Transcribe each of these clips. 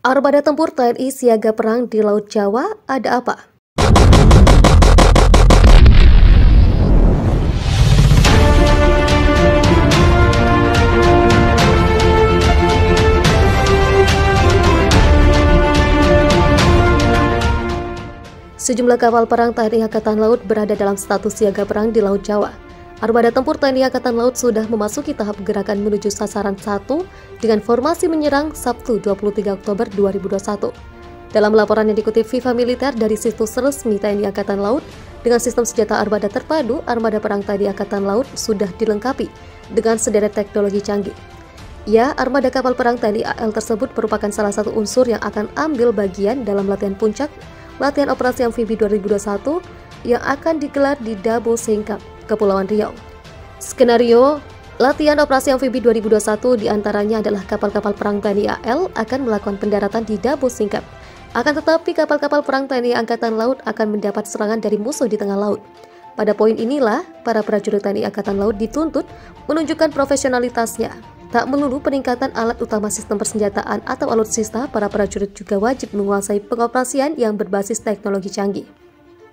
Armada tempur TNI siaga perang di Laut Jawa, ada apa? Sejumlah kapal perang TNI Angkatan Laut berada dalam status siaga perang di Laut Jawa. Armada tempur TNI Angkatan Laut sudah memasuki tahap gerakan menuju sasaran 1 dengan formasi menyerang Sabtu 23 Oktober 2021. Dalam laporan yang dikutip Viva Militer dari situs resmi TNI Angkatan Laut, dengan sistem senjata armada terpadu, armada perang TNI Angkatan Laut sudah dilengkapi dengan sederet teknologi canggih. Ya, armada kapal perang TNI AL tersebut merupakan salah satu unsur yang akan ambil bagian dalam latihan puncak latihan operasi amfibi 2021 yang akan digelar di Dabo Singkap, Kepulauan Riau. Skenario latihan operasi amfibi 2021 diantaranya adalah kapal-kapal perang TNI AL akan melakukan pendaratan di Dabo Singkap. Akan tetapi kapal-kapal perang TNI Angkatan Laut akan mendapat serangan dari musuh di tengah laut. Pada poin inilah, para prajurit TNI Angkatan Laut dituntut menunjukkan profesionalitasnya. Tak melulu peningkatan alat utama sistem persenjataan atau alutsista, para prajurit juga wajib menguasai pengoperasian yang berbasis teknologi canggih.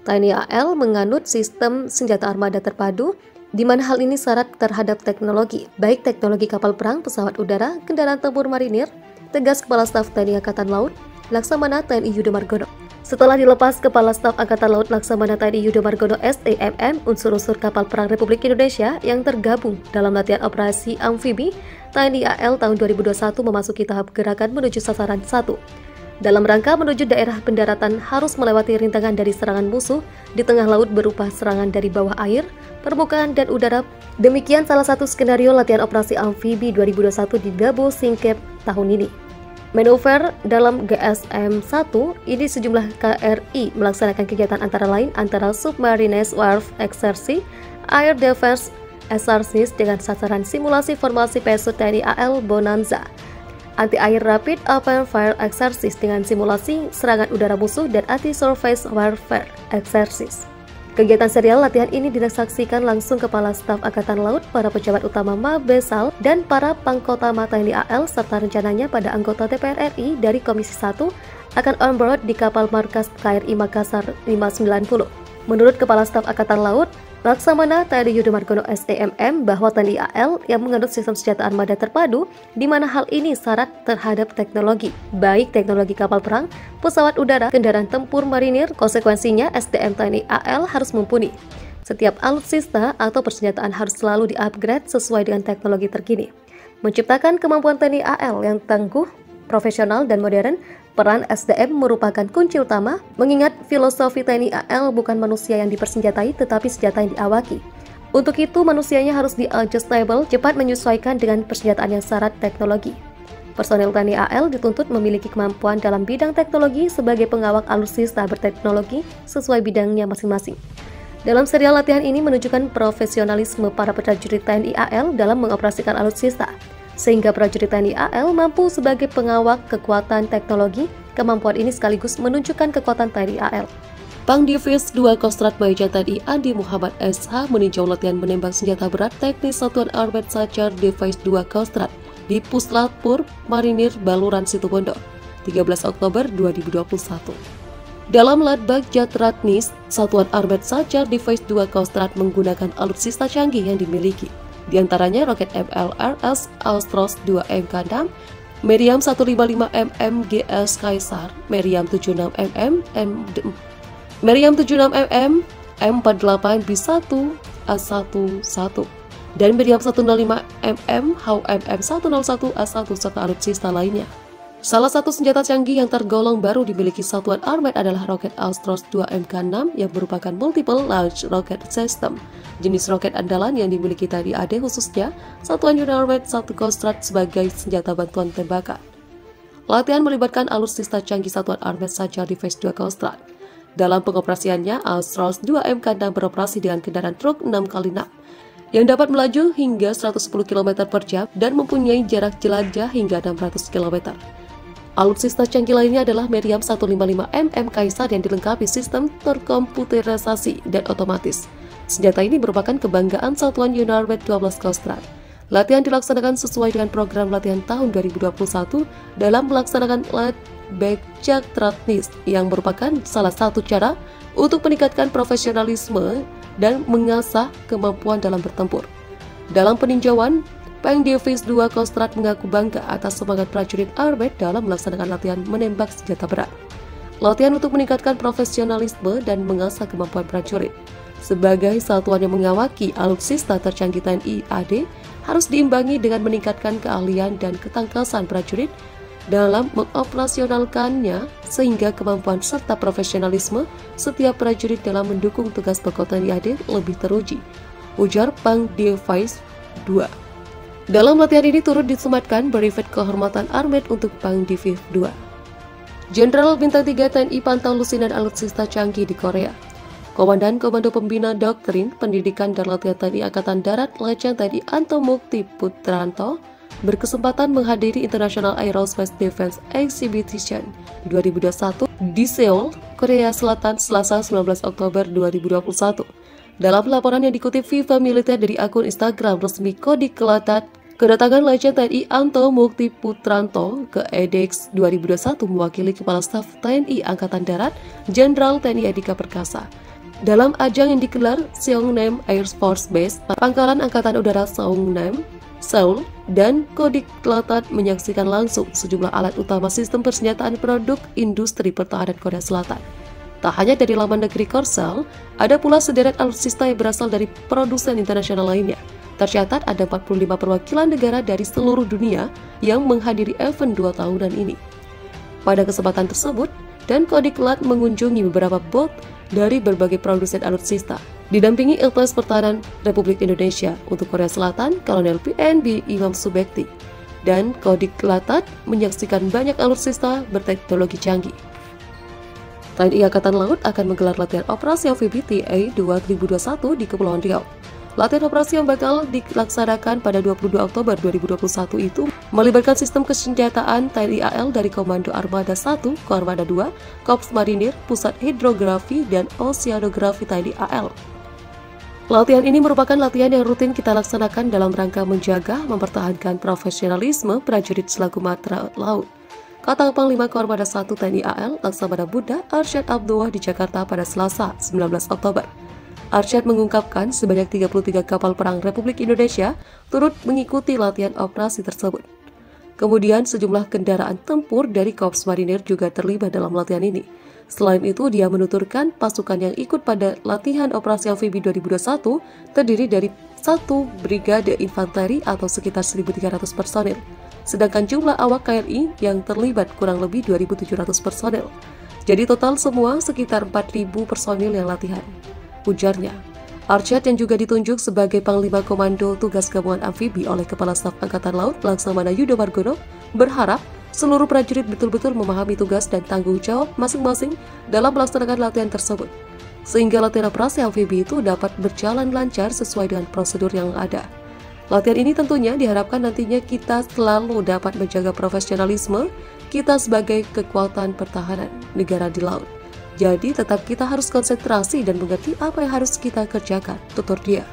TNI AL menganut sistem senjata armada terpadu, di mana hal ini syarat terhadap teknologi, baik teknologi kapal perang, pesawat udara, kendaraan tempur marinir, tegas Kepala Staf TNI Angkatan Laut, Laksamana TNI Yudo Margono. Setelah dilepas Kepala Staf Angkatan Laut Laksamana TNI Yudo Margono STMM, unsur-unsur kapal perang Republik Indonesia yang tergabung dalam latihan operasi amfibi TNI AL tahun 2021 memasuki tahap gerakan menuju sasaran 1. Dalam rangka menuju daerah pendaratan harus melewati rintangan dari serangan musuh di tengah laut berupa serangan dari bawah air, permukaan, dan udara. Demikian salah satu skenario latihan operasi amfibi 2021 di Dabo Singkep tahun ini. Manuver dalam GSM-1 ini sejumlah KRI melaksanakan kegiatan antara lain Submarine Warfare Exercise, Air Defense Exercise dengan sasaran simulasi formasi pesut TNI AL Bonanza, Anti-Air Rapid Open Fire Exercise dengan simulasi serangan udara musuh, dan Anti-Surface Warfare Exercise. Kegiatan serial latihan ini disaksikan langsung Kepala Staf Angkatan Laut, para pejabat utama Mabesal, dan para Pangkotama TNI AL, serta rencananya pada anggota DPR RI dari Komisi 1 akan on board di kapal markas KRI Makassar 590. Menurut Kepala Staf Angkatan Laut, Laksamana TNI Yudo Margono STMM, bahwa TNI AL yang menganut sistem senjata armada terpadu, di mana hal ini syarat terhadap teknologi, baik teknologi kapal perang, pesawat udara, kendaraan tempur marinir. Konsekuensinya SDM TNI AL harus mumpuni. Setiap alutsista atau persenjataan harus selalu di-upgrade sesuai dengan teknologi terkini. Menciptakan kemampuan TNI AL yang tangguh, profesional, dan modern, peran SDM merupakan kunci utama, mengingat filosofi TNI AL bukan manusia yang dipersenjatai, tetapi senjata yang diawaki. Untuk itu, manusianya harus di-adjustable, cepat menyesuaikan dengan persenjataan yang syarat teknologi. Personel TNI AL dituntut memiliki kemampuan dalam bidang teknologi sebagai pengawal alutsista berteknologi sesuai bidangnya masing-masing. Dalam serial latihan ini menunjukkan profesionalisme para prajurit TNI AL dalam mengoperasikan alutsista, sehingga prajurit TNI AL mampu sebagai pengawal kekuatan teknologi. Kemampuan ini sekaligus menunjukkan kekuatan TNI AL. Pangdivis 2 Kostrat Mayor TNI Andi Muhammad SH meninjau latihan menembak senjata berat teknis Satuan Armet Sacar Device 2 Kostrat di Puslapur Marinir Baluran Situbondo, 13 Oktober 2021. Dalam Latbag Jatratnis, Satuan Armet Sacar Device 2 Kostrat menggunakan alutsista canggih yang dimiliki, di antaranya roket MLRS Astros 2 MK6, Meriam 155mm GS Kaisar, Meriam 76mm M48 B1 A11, dan Meriam 105mm HUMM101 A1 serta alutsista lainnya. Salah satu senjata canggih yang tergolong baru dimiliki Satuan Armet adalah roket Astros 2 MK6 yang merupakan multiple launch rocket system, jenis roket andalan yang dimiliki TNI AD, khususnya Satuan Unit Armet 1 Kostrat sebagai senjata bantuan tembakan. Latihan melibatkan alutsista canggih Satuan Armet Sacar Device 2 Kostrat. Dalam pengoperasiannya, Astros 2 MK6 beroperasi dengan kendaraan truk 6x6 yang dapat melaju hingga 110 km per jam dan mempunyai jarak jelajah hingga 600 km. Alutsista canggih lainnya adalah Meriam 155mm Kaisar yang dilengkapi sistem terkomputerisasi dan otomatis. Senjata ini merupakan kebanggaan Satuan Unit 12 Kostrat. Latihan dilaksanakan sesuai dengan program latihan tahun 2021 dalam melaksanakan Bekcaktranis yang merupakan salah satu cara untuk meningkatkan profesionalisme dan mengasah kemampuan dalam bertempur. Dalam peninjauan, Pang Divis 2 Kostrad mengaku bangga atas semangat prajurit Armet dalam melaksanakan latihan menembak senjata berat. Latihan untuk meningkatkan profesionalisme dan mengasah kemampuan prajurit sebagai satuan yang mengawaki alutsista tercanggih TNI AD harus diimbangi dengan meningkatkan keahlian dan ketangkasan prajurit dalam mengoperasionalkannya sehingga kemampuan serta profesionalisme setiap prajurit dalam mendukung tugas pokok TNI AD lebih teruji, ujar Pang Divis 2. Dalam latihan ini turut disematkan brevet kehormatan Armet untuk Pang Divis 2. Jenderal Bintang 3 TNI Pantau Lusinan Alutsista Canggih di Korea, Komandan Komando Pembina Doktrin, Pendidikan dan Latihan TNI Angkatan Darat Letjen TNI Anto Mukti Putranto berkesempatan menghadiri International Aerospace Defense Exhibition 2021 di Seoul, Korea Selatan, Selasa 19 Oktober 2021. Dalam laporan yang dikutip Viva Militer dari akun Instagram resmi Kodik Kelatat, kedatangan Letjen TNI Anto Mukti Putranto ke EDEX 2021 mewakili Kepala Staf TNI Angkatan Darat, Jenderal TNI Andika Perkasa. Dalam ajang yang digelar Seongnam Air Force Base, Pangkalan Angkatan Udara Seongnam, Seoul, dan Kodik Kelatat menyaksikan langsung sejumlah alat utama sistem persenjataan produk industri pertahanan Korea Selatan. Tak hanya dari laman negeri Korsel, ada pula sederet alutsista yang berasal dari produsen internasional lainnya. Tercatat ada 45 perwakilan negara dari seluruh dunia yang menghadiri event 2 tahunan ini. Pada kesempatan tersebut, dan Kodik Kelat mengunjungi beberapa booth dari berbagai produsen alutsista, didampingi Ilpres Pertahanan Republik Indonesia untuk Korea Selatan, Kolonel PNB Imam Subekti, dan Kodik Kelatat menyaksikan banyak alutsista berteknologi canggih. TNI Angkatan Laut akan menggelar latihan operasi amfibi TA 2021 di Kepulauan Riau. Latihan operasi yang bakal dilaksanakan pada 22 Oktober 2021 itu melibatkan sistem kesenjataan TNI AL dari Komando Armada 1, Koarmada 2, Korps Marinir, Pusat Hidrografi, dan Oceanografi TNI AL. Latihan ini merupakan latihan yang rutin kita laksanakan dalam rangka menjaga, mempertahankan profesionalisme prajurit selaku matra laut, kata Panglima Koarmada 1 TNI AL Laksamana Buddha Arsyad Abdullah di Jakarta pada Selasa 19 Oktober. Arsyad mengungkapkan sebanyak 33 kapal perang Republik Indonesia turut mengikuti latihan operasi tersebut. Kemudian sejumlah kendaraan tempur dari Korps Marinir juga terlibat dalam latihan ini. Selain itu, dia menuturkan pasukan yang ikut pada latihan operasi amfibi 2021 terdiri dari 1 brigade infanteri atau sekitar 1.300 personil. Sedangkan jumlah awak KRI yang terlibat kurang lebih 2.700 personil. Jadi total semua sekitar 4.000 personil yang latihan, ujarnya. Arsyad yang juga ditunjuk sebagai Panglima Komando Tugas Gabungan Amfibi oleh Kepala Staf Angkatan Laut Laksamana Yudo Margono berharap seluruh prajurit betul-betul memahami tugas dan tanggung jawab masing-masing dalam melaksanakan latihan tersebut, sehingga latihan operasi amfibi itu dapat berjalan lancar sesuai dengan prosedur yang ada. Latihan ini tentunya diharapkan nantinya kita selalu dapat menjaga profesionalisme kita sebagai kekuatan pertahanan negara di laut. Jadi tetap kita harus konsentrasi dan mengerti apa yang harus kita kerjakan, tutur dia.